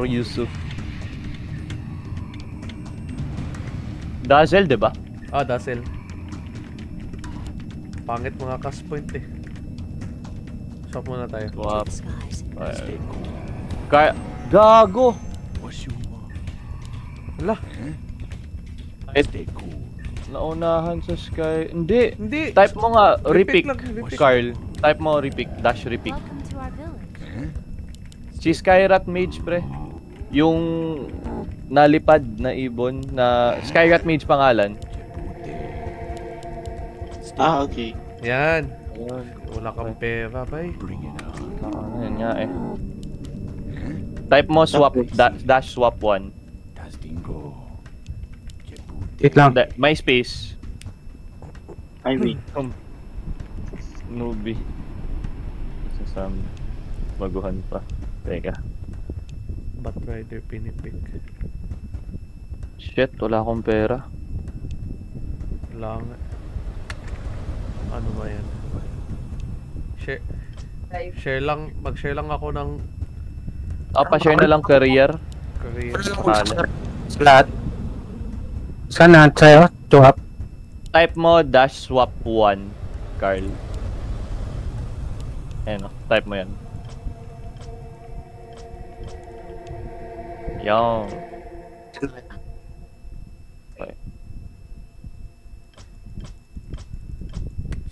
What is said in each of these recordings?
Yusuf. Dazzle, di ba? Ah, Dazzle. Pangit mga cast point eh. Swap muna tayo. Swap. Kaya... Gago! Wala. Naunahan sa Sky... Hindi! Hindi! Type mo nga, repick. Repick. Carl. Type mo repick. Dash repick. Si Skyrat Mage, pre. Yung nalipad na ibon na Skyrat Mage pangalan. Ah, okay. Yan. Ayun. Wala kang pera, bay. Yan nga eh. Type mo swap, dash swap 1. Wait lang. May space. I wait. Newbie. Sasam. Baguhan pa. Teka. Batrider pinipick. Shit, wala akong pera. Wala nga. Ano ba yan? Share lang. Mag-share lang ako ng Pa-share na lang career. career. Pangalan. Sa lahat. Saan na? Sa'yo? Swap? Type mo dash swap 1, Carl. Ayan o, type mo yan. Yan. Okay.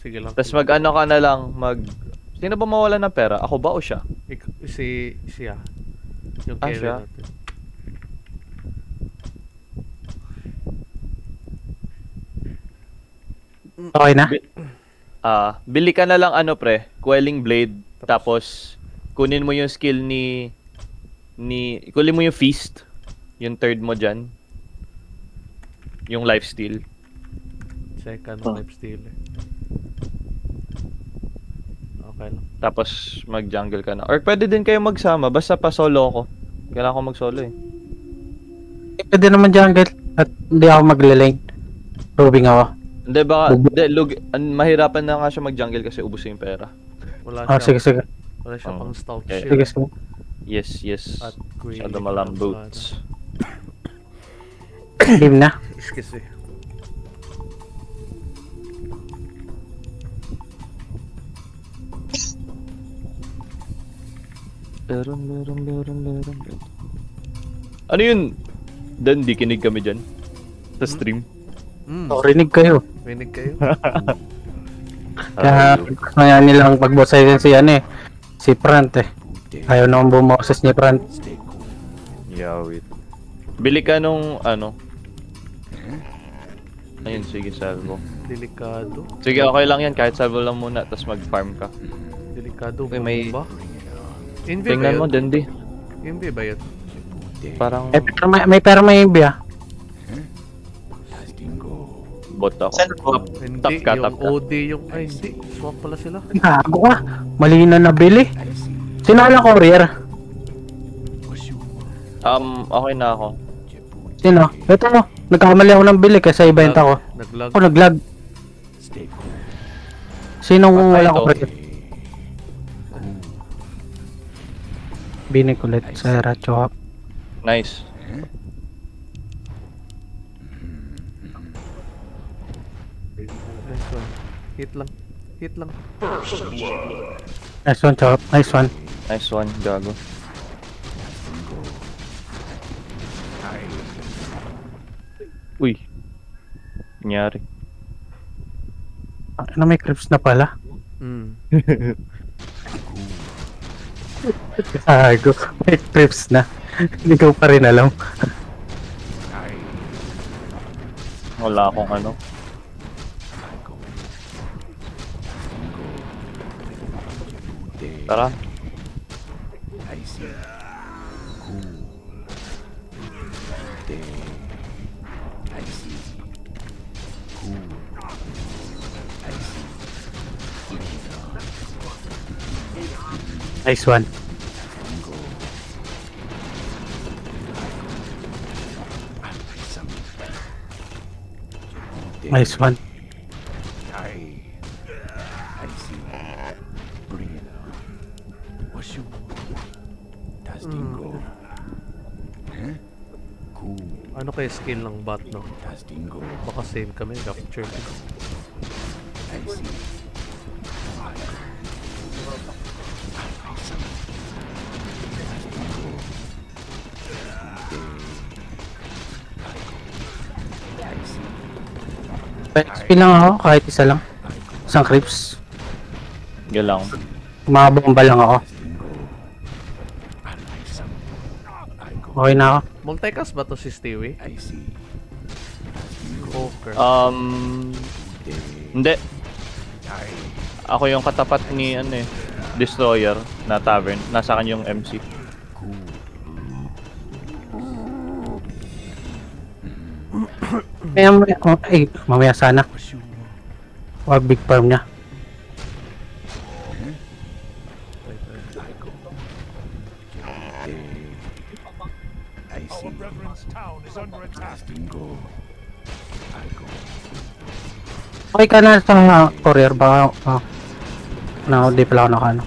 Sige lang. Tapos mag-ano ka na lang, Sino ba mawala ng pera? Ako ba o siya? Siya. Yung Ah, carry siya? natin. Okay na? Bili ka na lang ano pre, Quelling Blade. Tapos, kunin mo yung skill kunin mo yung Feast. Yung third mo dyan. Yung Lifesteal. Second lifesteal eh. Okay lang. Tapos, mag-jungle ka na. Or pwede din kayo magsama, basta pa solo ko. Kailangan ko mag-solo eh. Pwede naman jungle. At hindi ako magle-lane. Roving ako. Hindi, baka, mahirapan na nga siya mag-jungle kasi ubos yung pera. Wala Ah, siya. sige. Wala siya pang stalk Okay. shield. Sige. Yes. At queen. Masyado malambot. Game na. Excuse me. Meron. Ano yun? Dan, di kinig kami dyan. Sa stream. Rinig kayo. Rinig kayo? Kaya kaya nilang pag-bosay si si Prant eh. Ayaw naman bumoses ni Prant. Yeah, wait. Bili ka nung ano. Ayun, sige, salvo. Delikado. Sige, okay lang yan. Kahit salvo lang muna, tapos mag-farm ka. Delikado Okay, may- ba? Envy ba Tingnan yun? mo, Dandy. Envy ba yun? Parang May pera may imbi ah. bot ako. Saan po? Hindi, Tap ka. yung OD yung... Ay, hindi. Swap pala sila. Gago ka. Mali na nabili. Sino ka lang courier? Okay na ako. Sino? Ito mo. Nagkamali ako ng bili kasi ibenta ko. Naglag. Ako naglag. Sinong Patay wala to. courier? Binig ulit sa Ratchop. Nice. Nice one. Hit lang. Hit lang. Nice one, Chop. Nice one. Nice one, gago. Uy. Nangyari. Ano may creeps na pala? Gago. May creeps na. Hindi ko pa rin alam. Wala akong ano. Tara. Nice one. Nice one. Ano kaya skill ng bot, no? Baka same kami, capture. XP lang ako, kahit isa lang. Isang creeps. Galang. Mabomba lang ako. Okay na ako. Multicast ba to si Stewie? Poker. Hindi. Ako yung katapat ni ano eh, Destroyer na tavern. Nasa kanya yung MC. Mamaya sana. Wag big farm niya. Okay ka na sa courier baka di pala ako nakano.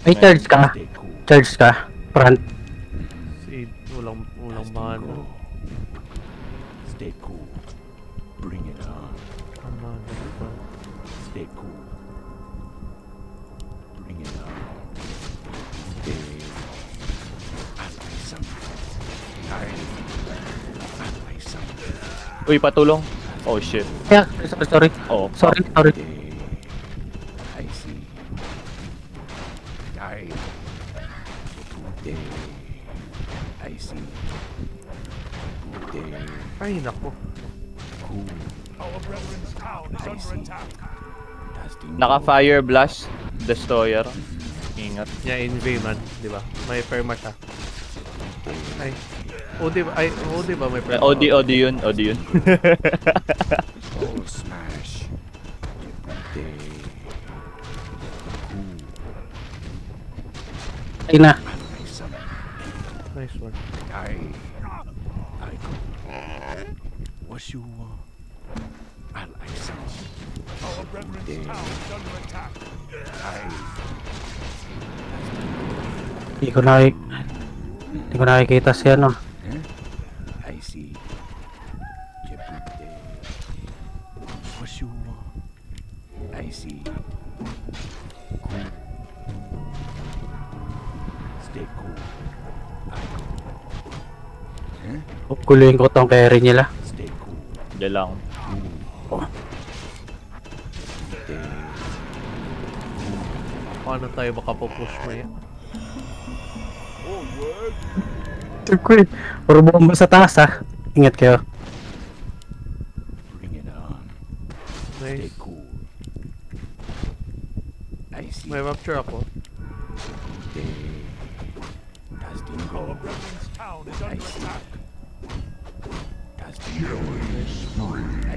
May charge ka. Charge ka. Front. Si walang mana. Stay cool. Bring it on. Tama, diba? Stay cool. Bring it on. Stay. I like something. I like something. Uy, patulong. Oh shit. Yeah, sorry. Oh, Sorry. I see. I see. Ay, nako. naka-fire blast Destroyer. Ingat. Yeah, invade man, di ba? May perma siya. Ay. OD ba? Ay, OD ba may perma? OD yun. Oh, smash. Ay na. Nice one. I go. What you want? I like some. Our brethren's town is under attack. Hindi ko nakikita si ano. I see. Jebute. What you want? I see. Cool. Stay cool. I go. Kuluin ko tong carry nila. Stay cool. Diyan lang. Paano tayo baka pupush mo yan? Turquoise. Puro bomba sa taas ha. Ingat kayo. Bring it on. Stay Nice. cool. I see. May rapture ako. Our brethren's town is under attack.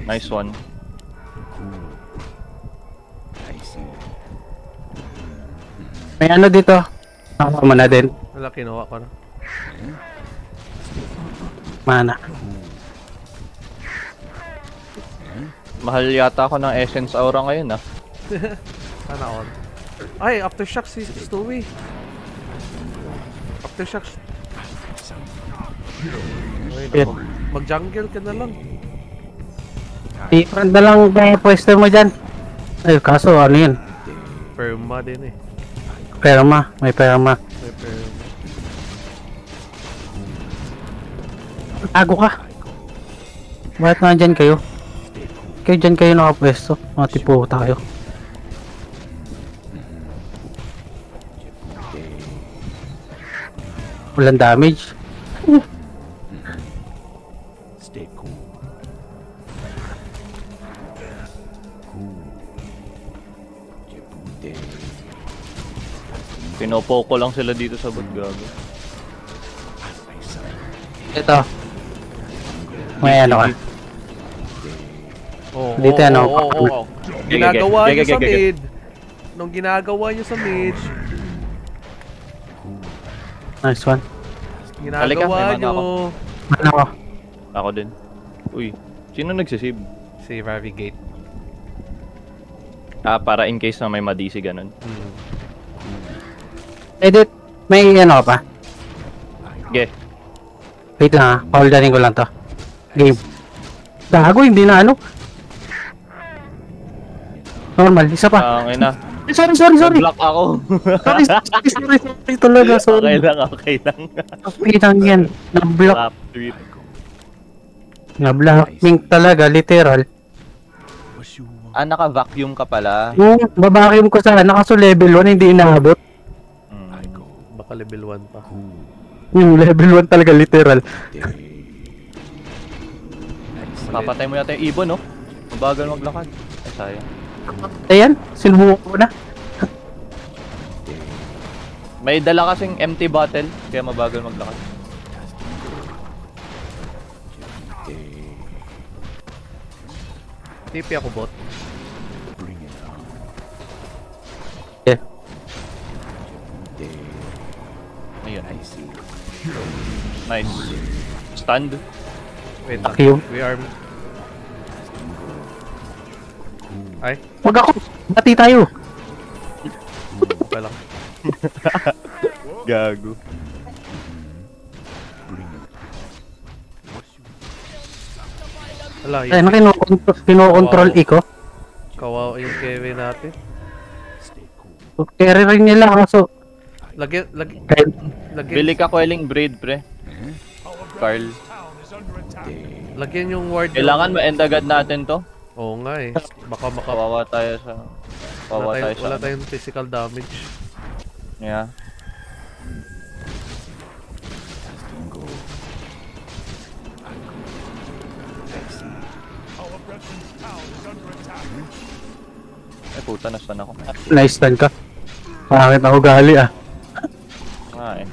Nice one. Cool. I see. May ano dito. Ako mo na din. Wala, kinuha ko na. Mana. Mahal yata ako ng Essence Aura ngayon ah. Sana all. Ay, Aftershocks si Stewie. Aftershocks. Ay, Yeah. nako. Mag-jungle ka na lang. I-front na lang yung pwesto mo dyan. Ay, kaso ano yun? Perma din eh. Perma. May perma. May perma. Tago ka. Bakit nandyan kayo? Kayo dyan kayo nakapwesto. Mga tipo tayo. Walang damage. Stay cool. Cool. Jebute. Pinopoko lang sila dito sa bot, gago. Ito. May ano ka. Oo, Dito yan, oh. oo. Ginagawa Gege, nyo sa gege, gege. mid. Nung ginagawa nyo sa mid, Nice one. Halika, ginagawa may mana nyo. Ano ko? Ako din. Uy, sino nagsisave? Si Ravigate. Para in case na may madisi ganun. Edit, may ano ka pa? Okay. Wait lang ha, holdarin ko lang to. Game. Gago, hindi na ano. Normal, isa pa. Ang ina. Sorry. Block ako. Sorry talaga, sorry. Okay lang. Okay lang yan. Na-block. Trap tweet. Na-blocking talaga, literal. What you want? Naka-vacuum ka pala. Yung babakim ko sana, kaso level 1, hindi inaabot. I go. Baka level 1 pa. Yung level 1 talaga, literal. Papatay mo yata yung ibon, no? Mabagal maglakad. Ay, sayang. Ayan, sinubukan ko na. May dala kasing empty bottle, kaya mabagal maglakad. TP ako bot. Bring it on. Yeah. Ayun. I see. Nice. Stand. Wait lang. Q. We are... Ay, Wag ako, bati tayo. okay lang. Gago. Bring it. Wala, Ay, yung kinokontrol ko. kawawa yung Kevin natin. Stay cool. Carry rin nila kaso. Lagyan. Bili ka quelling braid, pre. Carl. Lagyan yung ward. Kailangan ma-end agad natin to. Oo nga eh. Baka Kawawa tayo sa... Kawawa tayo sa... wala tayong physical damage. Yeah. Go. Ay puta, nastan ako. Nice stand ka. Pangit ako gali ah. Eh.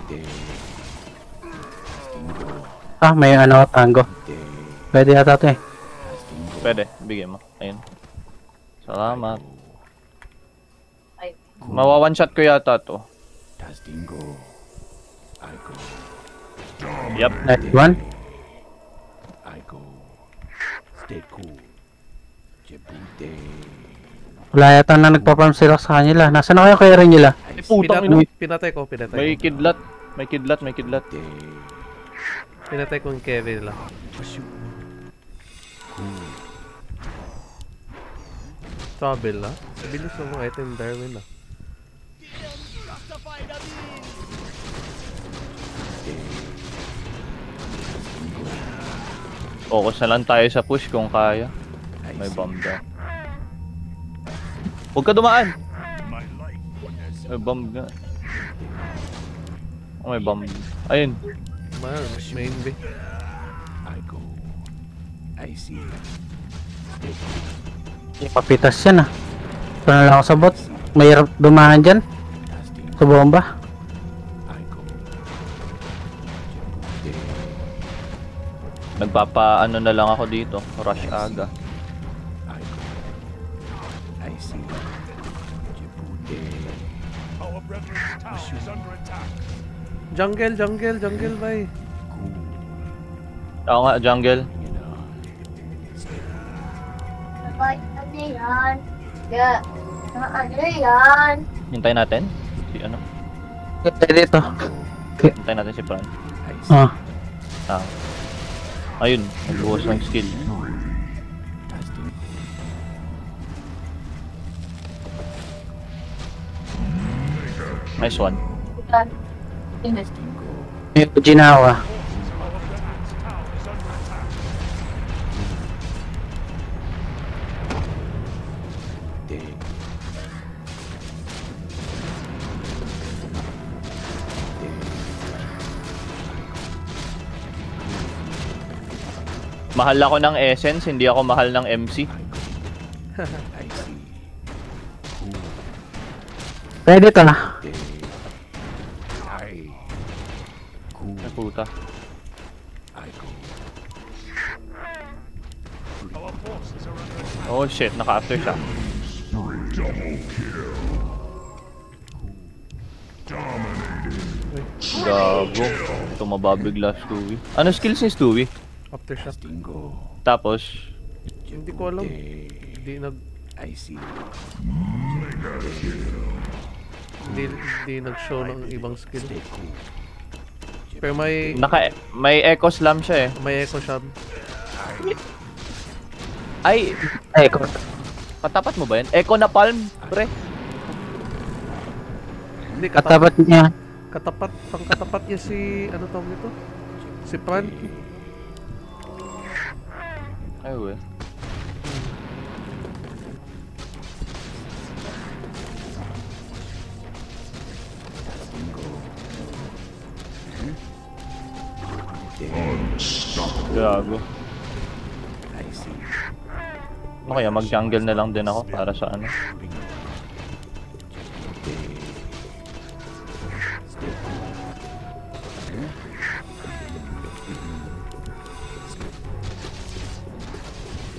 Ah, may ano, tango. Pwede yata to eh. Pwede, bigyan mo. Ayun. Salamat. Mawa one shot ko yata to. Tastingo. I go. Yep. Nice one. I go. Stay cool. Jebute. Wala yata na nagpa-farm sila sa kanila. Nasaan na kaya carry nila? Putang ina. Pinatay ko. May kidlat. May kidlat. Pinatay ko yung Kevin lang. Trouble ah. Bilis ng mga item Darwin ah. Focus na lang tayo sa push kung kaya. May bomb daw. Huwag ka dumaan! May bomb nga. Oh, may bomb. Ayun. Man, main B. I go. I see. Papitas yan ah. Ito na lang ako sa bot. Mahirap dumahan dyan. Sa bomba. I go. Nagpapaano na lang ako dito. Rush aga. I go. I see. Jebute. Our brethren's town is under attack. Jungle bay. Ako nga, jungle. Ano yan? Yeah. Ano yan? Hintayin natin. Si ano? Pwede ito. Hintayin natin si Fran. Ah. Ayun, nagbuhos ng skill. Nice one. May Uji na ako ah. Mahal ako ng essence, hindi ako mahal ng MC. I see. Pwede ito na. I Ay puta. I go. Our forces are under attack. Oh shit, naka-after siya. Gago. Ito mababigla Stewie. Ano skills ni Stewie? After shot. Tastingo. Tapos, Hindi ko alam. Hindi nag... I see. Hindi nag-show ng ibang skill. Pero may May echo slam siya eh. may echo shot. Ay, Echo. patapat mo ba yan? Echo na palm, pre. Hindi Katapat niya. katapat niya si ano tawag nito? Si Fran. Ay, we. Gago. I see. Ano kaya, mag-jungle na lang din ako para sa ano.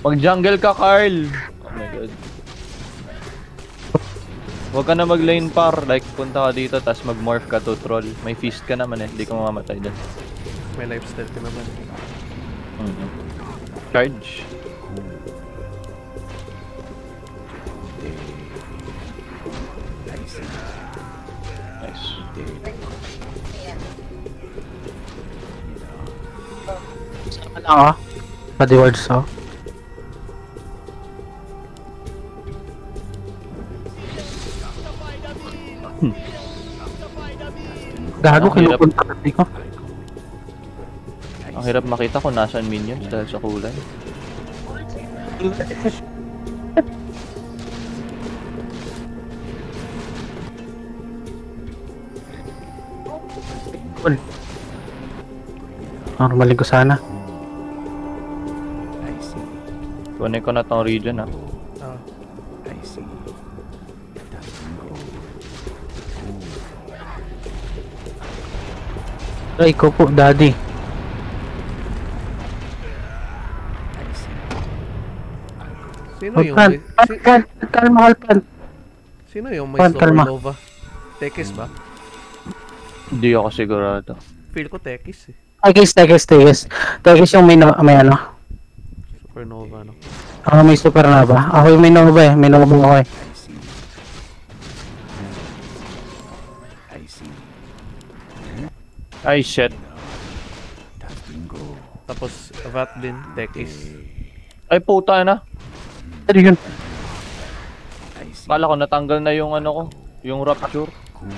Mag-jungle ka, Carl! Oh my god. Huwag ka na mag-lane par, like punta ka dito tas mag-morph ka to troll. May feast ka naman eh, hindi ka mamamatay dyan. May lifestyle ka naman. Charge. Nice. Ano ako? Body wards ako. Gago, Ang hirap. kinupunta kasi ko. Ang hirap makita kung nasaan minions dahil sa kulay. Cool. Normalin ko sana. I see. Kunin ko na tong region ah. Ah, I see. Ay ko po, daddy. I see. sino yung Halpan. may, Kalma, halpan. sino yung may Juan, kalma. supernova? Tekis ba? Hindi ako sigurado. Feel ko Tekis eh. Tekis yung may ano. Supernova no. Ako may supernova. Ako yung may nova eh. May nova ako eh. I see. I see. Ay shit. That's bingo. Tapos Vat din, Tekis. Ay puta na. Ano yun? I see. Kala ko natanggal na yung ano ko. Yung rapture. Cool.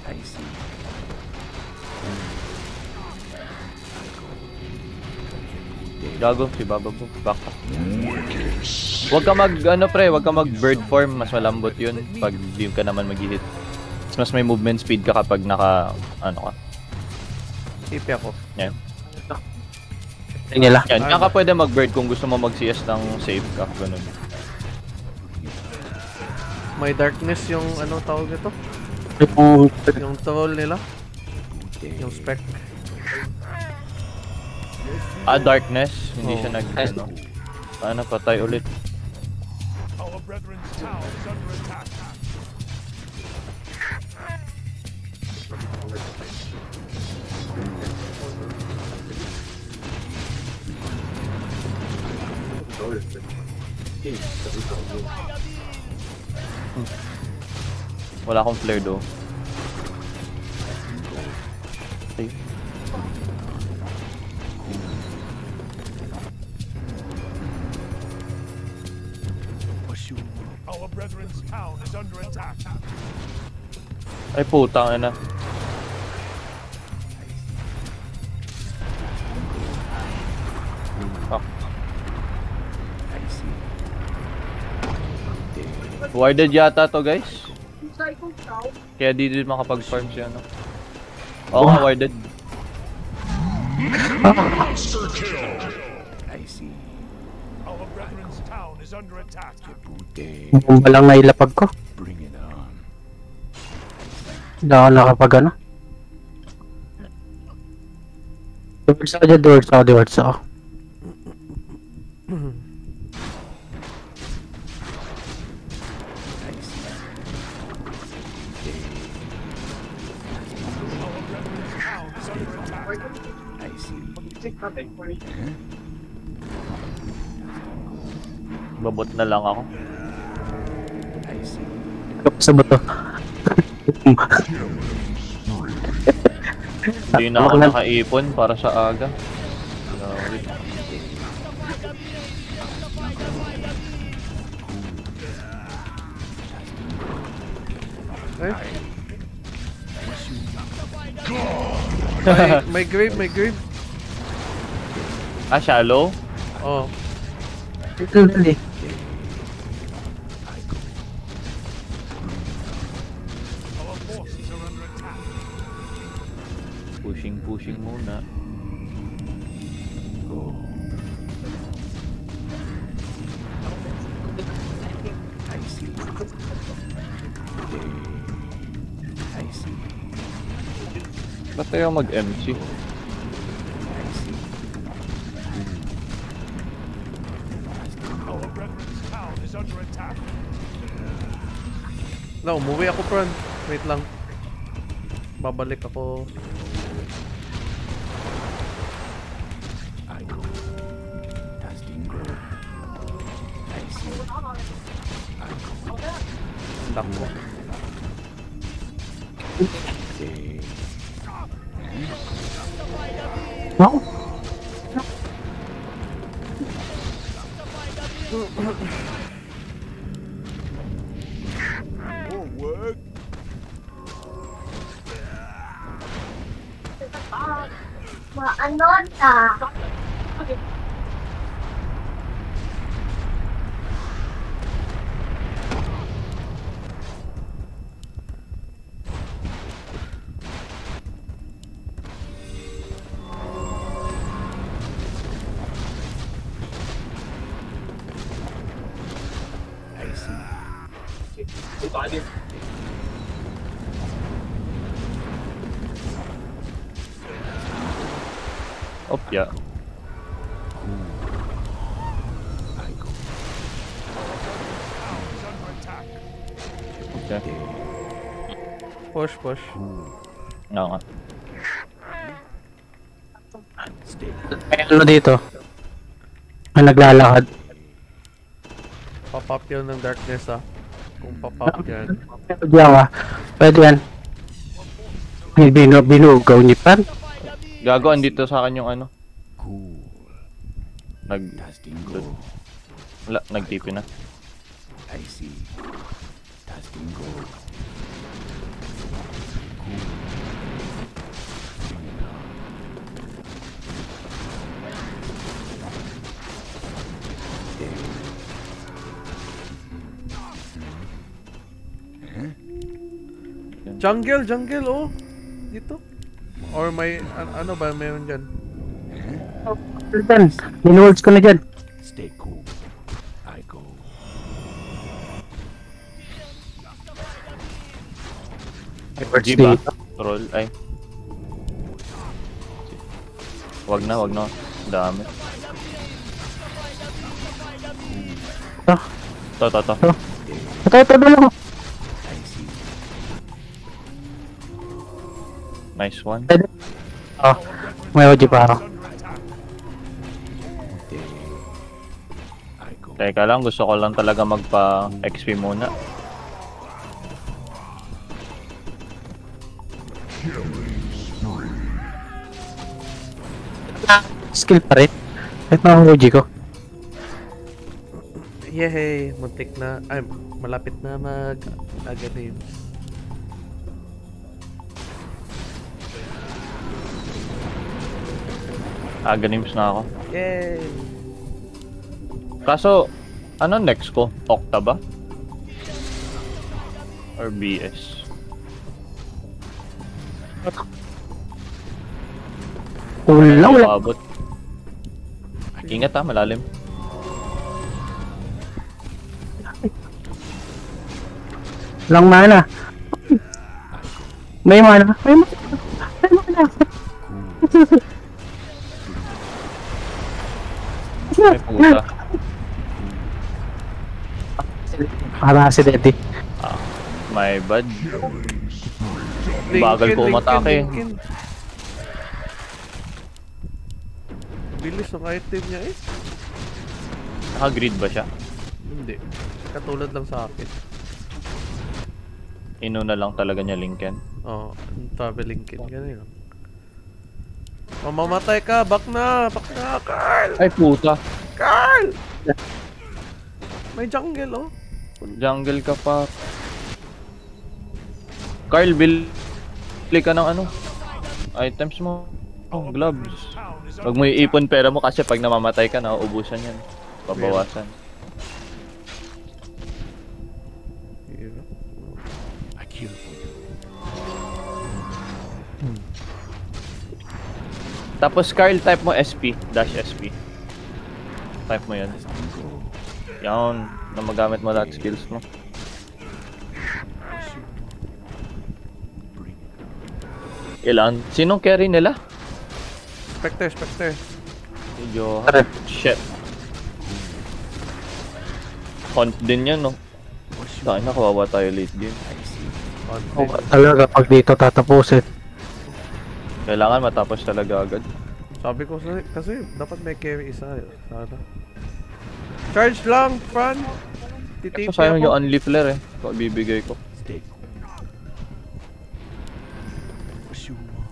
I see. Gago, si Baba po. Back up. Huwag ka mag, ano pre, huwag ka mag bird form. Mas malambot yun pag di ka naman mag-hit. Mas may movement speed ka kapag naka, ano ka. Ipi ako. Yan. Tingin nila. Yan, kaya ka pwede mag-bird kung gusto mo mag-CS ng save ka. Ganun. May darkness yung ano tawag nito? Yung Yung troll nila. Yung spec. Darkness. Hindi Oh. siya nag, ano. Paano, patay ulit. Our brethren's town is under attack. Wala akong flare do. Okay. Our brethren's town is under attack. Ay puta na. Fuck. Warded yata to guys. Kaya di din makapag-farm siya no. Oo nga warded. I see. Our brethren's town is under attack. Bude. Bomba lang nailapag ko. Bring it on. Hindi ako nakapag ano. Doors ako dyan, doors ako. I see. Our brethren's town is under I see. Babot na lang ako. I see. Sa bato. Hindi na ako nakaipon para sa aga. Grabe. Eh? May grave, may grave. Ah, shallow? Oh. Ito dali. Our forces are under attack. Pushing muna. I see. I see. Ba't tayo mag-MC? Our brethren's town is under attack. Na, umuwi ako, friend. Wait lang. Babalik ako. I go. Testing go. I see. I go. Takbo. Okay. No? Forward. Maanota. I see. Opya. I go. Town is under attack. Okay. Push, push. Oo nga. Stay. May ano dito? May naglalakad. Pop-up yun ng darkness, ah. Kung pop-up yan. Diyan ka. Pwede yan. May binugaw ni Pan. Gago, andito sa akin yung ano. Cool. Nag... Testing go. Wala, nag-TP na. I see. Testing go. Jungle, jungle, oh. Dito. Or may, ano ba meron dyan? Dyan. Minuholds ko na dyan. Stay cool. I go. G ba? Troll, ay. Wag na, wag na. Dami. Ito. To. Ito lang. I see. Nice one. Pwede. Oh, may OG pa ako. I go. Teka lang, gusto ko lang talaga magpa-XP muna. Skill pa rin. Ito na ang OG ko. Yehey! Muntik na. Ay, malapit na mag-aganim. Ganims na ako. Yay! Kaso, ano next ko? Octa ba? Or BS? Wala, wala. Abot. Ingat ha, malalim. Walang mana. May mana. May mana. May mana. Ay puta. Para si Daddy. My bad. Linkin, Bagal ko Linkin, umatake. Linkin. Bilis ng item niya eh. Naka-grid ba siya? Hindi. Katulad lang sa akin. Inuna lang talaga niya Lincoln. Oo, traveling kit. Ganun lang. Mamamatay ka! Back na! Back na! Carl! Ay puta! Carl! May jungle oh. Jungle ka pa. Carl, bili ka ng ano? Items mo. Oh, gloves. Huwag mo iipon pera mo kasi pag namamatay ka, nauubusan yan. Pabawasan. I kill for you. Tapos Carl, type mo SP, dash SP. Type mo yan. Yan, na magamit mo lahat skills mo. Ilan? Sinong carry nila? Spectre, Spectre. Medyo... Tara. Shit. Hunt din yan, no? Saan na, kawawa tayo late game. Oh, talaga, pag dito tatapusin. Kailangan matapos talaga agad. Sabi ko kasi dapat may carry isa. Sana. Charge lang, Fran! Titipi So sayang ako. yung only flare eh. Ito bibigay ko. Stay cool. What you want?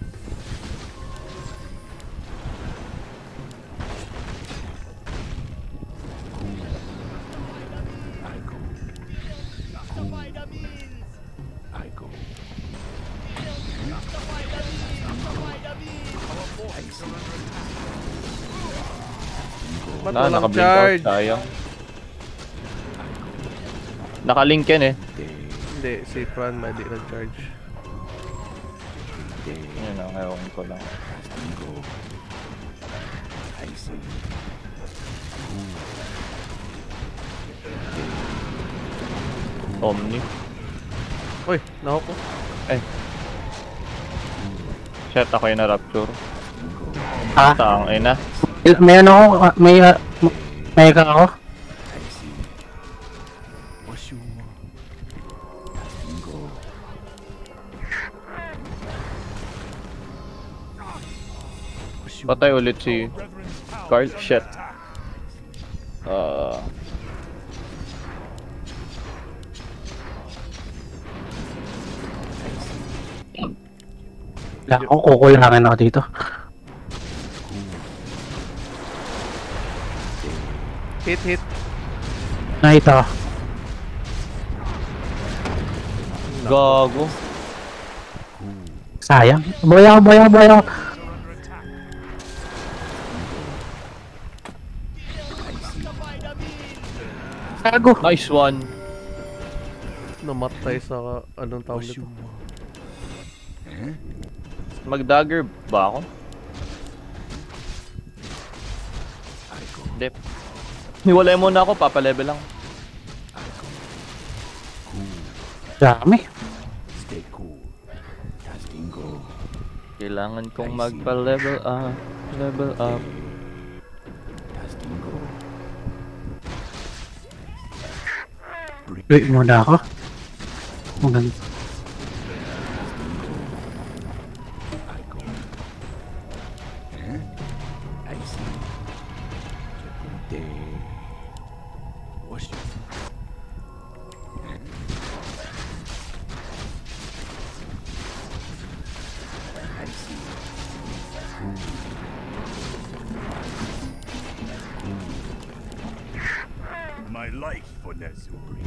I go. I go. Ba't Na, walang naka-blink out. charge? Sayang. Naka-link yan eh. Hindi, si Fran may di nag-charge. Yun na, ewan ko lang. I see. Omni. Uy, nahok ko. Eh. Shit, ako yung na-rapture. Ha? Tang ina. May ano ako, may ka ako. I see. What you want? Go. What you Patay ulit si Brethren's town Carl. is under Shit. attack. Wala ako, kukulangin ako dito. Hit, hit. Nakita ko. gago. Sayang. Boyaw, boyaw, boyaw. Gago. Nice one. Namatay sa anong tawag What you nito. want? Mag-dagger ba ako? Hindi. Niwalay muna ako, papalevel lang. Dami. Stay cool. Casting go. Kailangan kong magpa-level up. Level up. Casting go. Wait muna ako. Maganda. I go. I see. Check What's your I see. My life for Nezuri.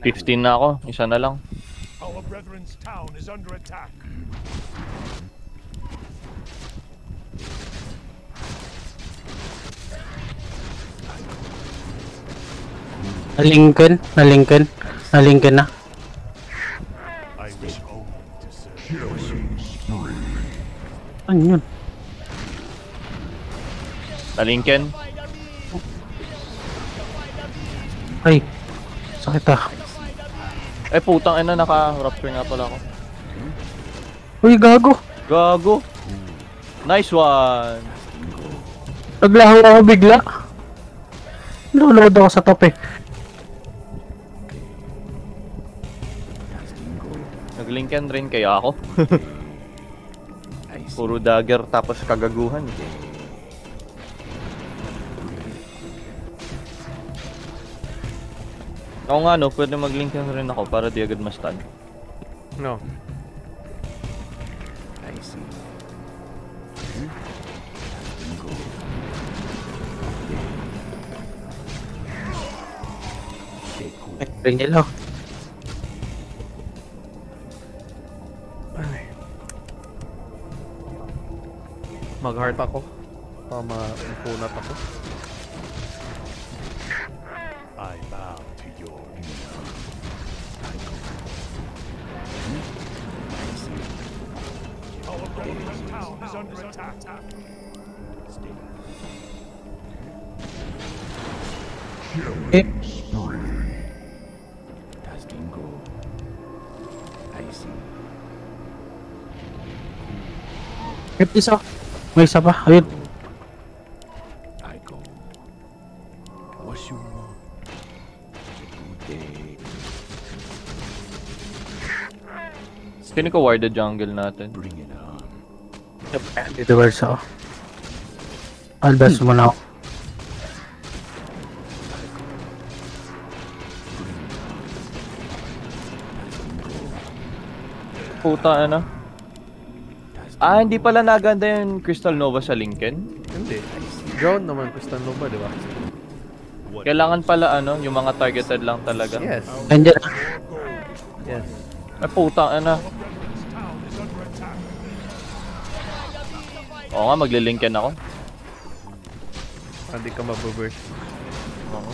15 na ako, isa na lang. Our brethren's town is under attack. Na-Lincoln. Na-Lincoln. Na-Lincoln na. I wish only to serve. Ano yun? Na-Lincoln. Ay. Sakit ah. Eh putang ina, naka-rapture nga pala ako. Uy, gago. Gago. Nice one. Naglaho ako bigla. Lulod ako sa top eh. Nag-Lincoln rin kaya ako. I see. Puro dagger tapos kagaguhan. Oo nga no, pwede mag-Lincoln rin ako para di agad ma-stun. No. I see. Stay cool. Ring nila. Ay. Mag-heart ako. Para ma-punat ako. I bow to your Our brethren's town is under attack. Stay. Eh, Tastingo. I see. isa. May isa pa. Ayun. I go. What you want? Good day. Sino ko warded jungle natin? Bring it on. Dito guards ako. Albas muna ako. Puta ano? Ah, hindi pala naganda yung Crystal Nova sa Lincoln. Hindi. Drone naman Crystal Nova, di ba? Kailangan pala ano, yung mga targeted lang talaga. Yes. Nandiyan. Yes. Ay puta ano. Oo nga, magle-Lincoln ako. Hindi ka mababurst. Oo.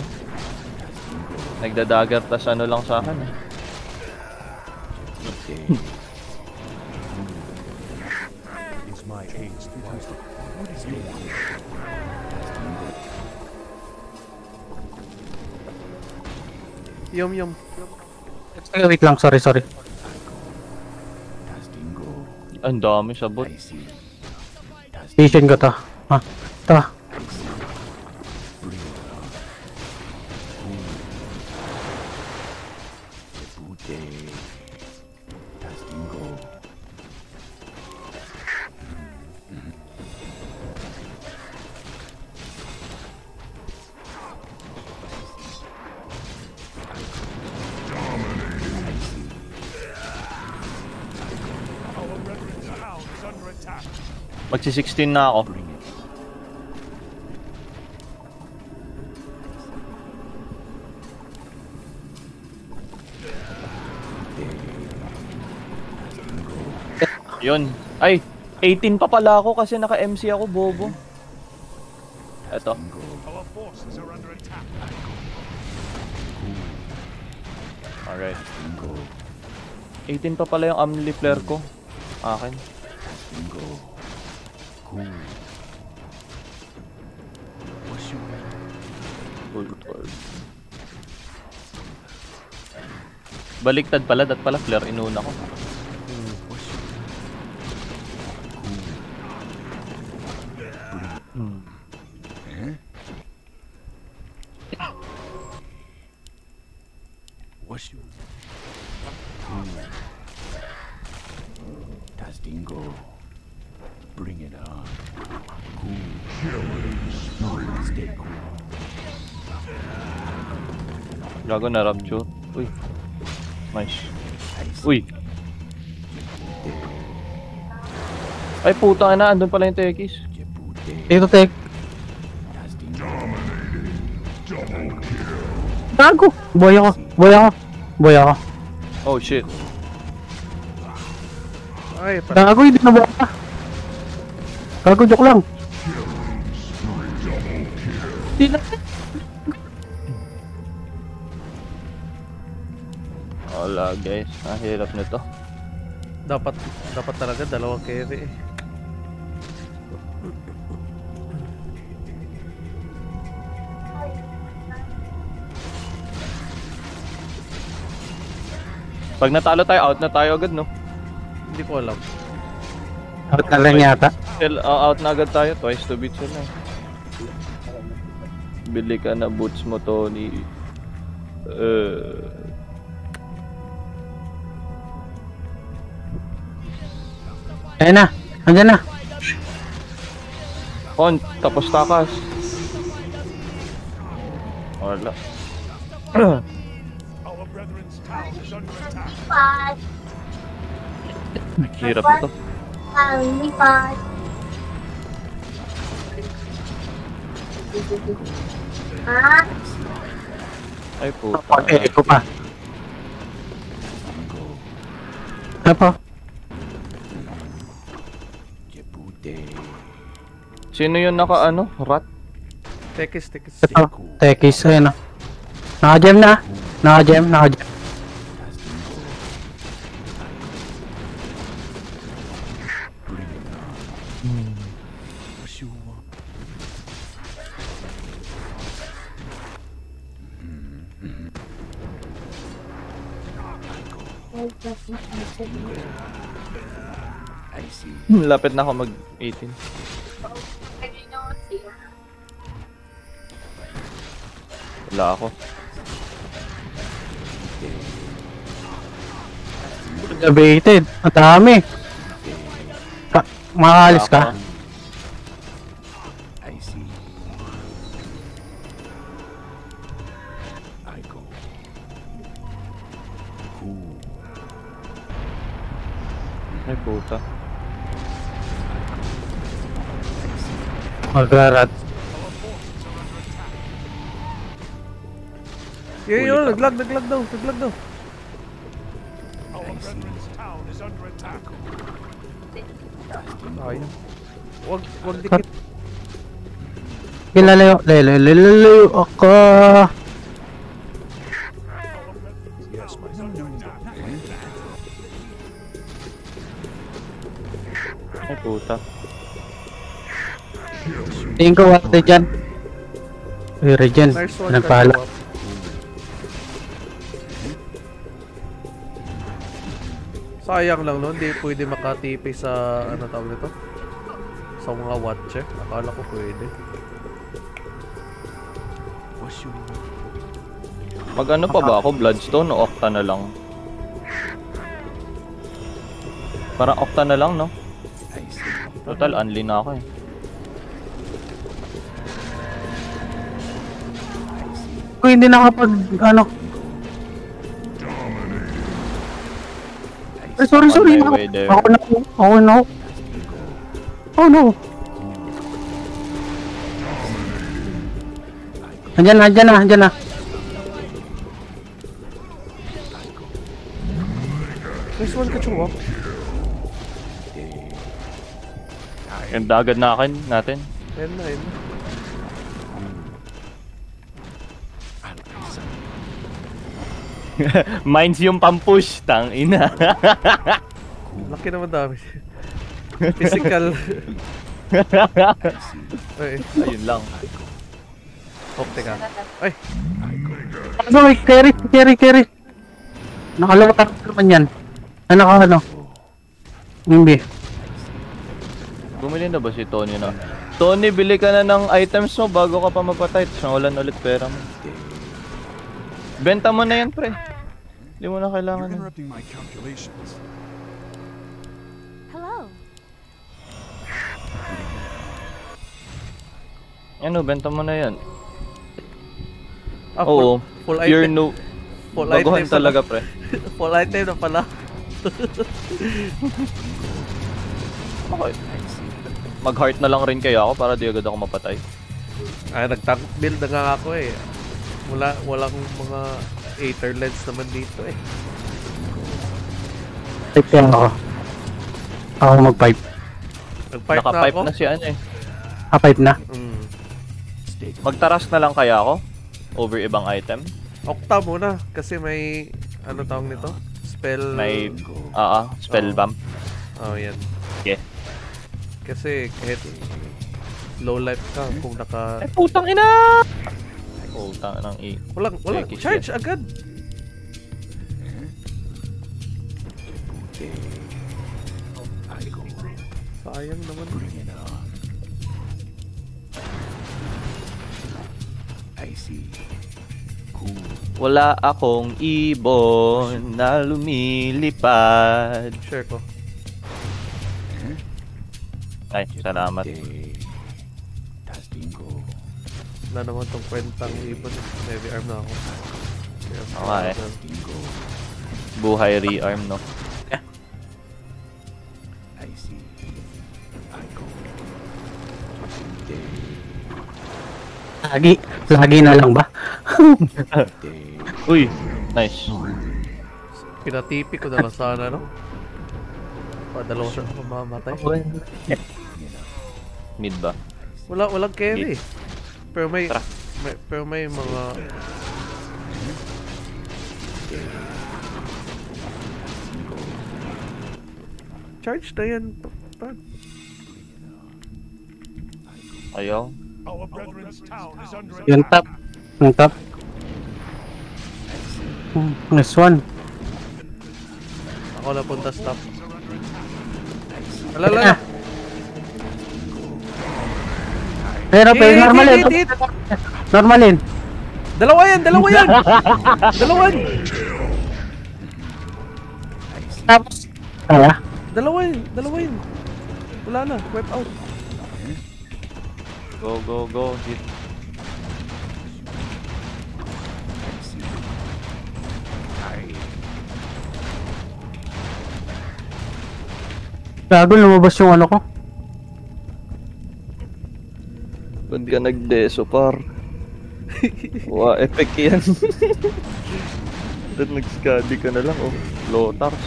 Nagda-dagger tas ano lang sa akin eh. Is my aid twice? What is your Yum. Wait lang, sorry. Tastingo. Ang dami sabot. I see. Vision ko to. Ha? Ito. Bring it on. Good day. Tastingo. Our brethren's town is under attack. Magsi-16 na ako. Bring it. Yun. Ay, 18 pa pala ako kasi naka-MC ako, bobo. Eto. Our forces are under attack. Alright. Tastingo. 18 pa pala yung Amli flare ko. Akin. Tastingo. Cool. What's your Baliktad pala, dat pala flare inuna ko. What's your Hmm. Eh? What's your Tastingo. Bring it on. Cool. Stay cool. Gago na rapture. Uy. Nice. I see. Uy. Ay puta na, andun pala yung Tekis. Jebute. Dito, tek. Tastingo. Gago! Boy ako. Oh shit. Ay, parang Gago, hindi na buhay pa. Gago, joke lang. Hindi na. Wala guys, ang hirap nito. dapat talaga dalawang carry eh. Pag natalo tayo, out na tayo agad, no? Hindi ko alam. Out na lang yata. Still, out na agad tayo. Twice to beat sila. Bili ka na boots mo, Tony. Ayan na. Andyan na. Kon, tapos takas. Wala. Our brethren's town is under attack. Lipat. Hirap nito. Lipat. Ha? Ay puta. Pag-echo pa. Ano po? Sino yung naka ano? Rat? Tekis. Ito. Tekis. Ayan na. Naka-gem na. Naka-gem. What you want? I see. Lapit na ako mag 18. Wala ako. Debated. Ang dami. Makakalis ka? I see. I go. Cool. Ay puta. Magarat. Yun, naglag daw. Our brethren's town is under attack. Ayun. Wag dikit. Lalayo ako. Yes, my son. Under attack. Ay puta. Tingin ko wala dyan. Uy, Regen. Nice one. Nagpala. Kagawa. Sayang lang no, hindi pwede makatipi sa ano tawag nito? Sa mga watcher. Akala ko pwede. What you want? Mag ano pa ba ako? Bloodstone o Octa na lang? Parang Octa na lang, no? I see. Total, unli na ako eh. Kung hindi nakapag, ano. Ay, sorry. Way there. Ako na. Oh no. Andyan na. Nice one, Kachungok. Yung dagad na akin natin. Ayan na. Mines yung pampush, tang ina. Laki naman dami. Physical. Ay, Ayun lang. teka. Ay, Sorry, carry. Nakalawa naman yan. Ano? Hindi. Bumili na ba si Tony na? Tony, bili ka na ng items mo bago ka pa mapatay. Tapos nawalan ulit pera mo. Benta mo na yan, pre. Hindi mo na kailangan You're yan. interrupting my calculations. Hello. Ano, benta mo na yan. full, Oo, full you're item. no... Full Baguhan item talaga, pre. Full item na pala. Okay. Mag-heart na lang rin kaya ako para di agad ako mapatay. Ay, nag-tank build na nga ako eh. Walang mga Aether lens naman dito eh. Pipe yan ako. Ako mag-pipe. Nag-pipe na Naka-pipe ako. na si ano eh. Pipe na. Magtaras na lang kaya ako? Over ibang item? Octa muna kasi may ano tawag nito? Spell. May... spell Oo. bump. Oh, yan. Yeah. Kasi kahit low life ka kung naka Ay, putang ina! Putang ng i... walang Check it, charge agad. Sayang naman. I see. Cool. Wala akong ibon na lumilipad. Share ko. Ay, salamat. Wala naman tong kwentang ibon. Heavy arm na ako. Kaya, nga eh. Buhay rearm, no? Lagi na lang ba? Uy, nice. Pinatipi ko na lang sana, no? Padalawa siya mamamatay. Mid ba? Walang carry. Pero may, Tara. pero may mga... Charge na yan. Ayaw. Our brethren's town is under Yung attack. top. Yung top. Nice one. Ako na punta stop. Alala! Pero Hit, normalin. hit, hit, hit. Normalin. Dalawa yan! Dalawa yan! Dalawa yan! Tapos. Kaya? Dalawa yan! Dalawa yan! Wala na. Wipe out. Go, go, go. Hit. Gago, lumabas yung ano ko. Ba't ka nag-deso, par? Wow, epic yan. Ba't nag-scadi ka na lang, oh. Lotars.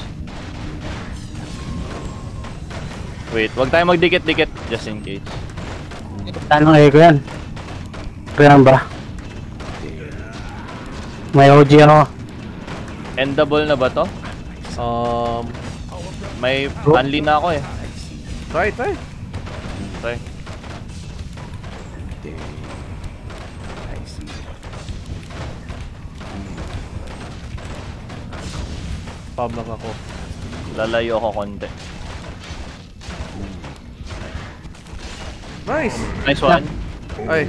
Wait, wag tayo magdikit-dikit. Just in case. Tanong ko yan. Kaya ba? May OG ako. Endable na ba to? May unli na ako eh. Try. Try. Spam lang ako. Lalayo ako konti. Nice! Nice one. Ay.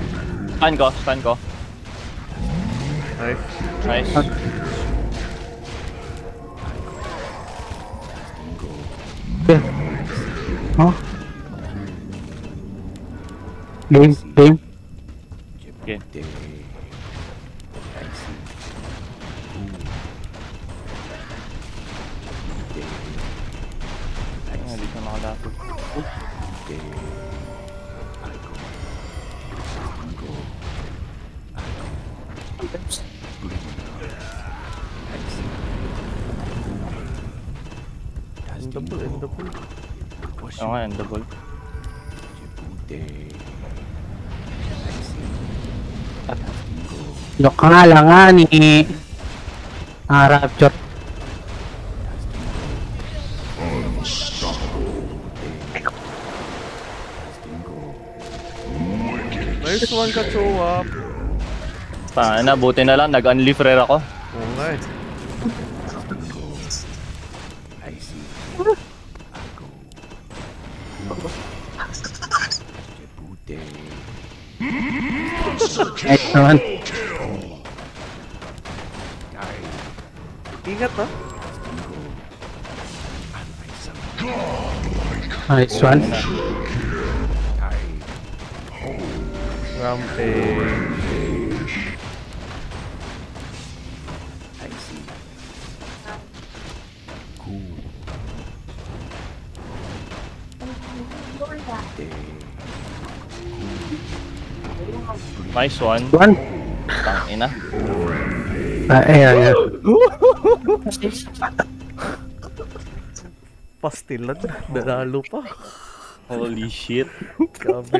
Stun ko. Nice. Nice. Okay. Oh. Game. Okay. Ah, di ka nakalapit. Endable. Oo nga, endable. Look ka nga lang nga ni Rapture. Nice one, Kachowa. Na, buti na lang, nag-unleaf rare ako. Oo nga eh. Nice naman. Ingat ha. Nice one. Rampage. Nice one. One. Tangina. Ayan. Pastilan. Nanalo pa. Holy shit. Grabe.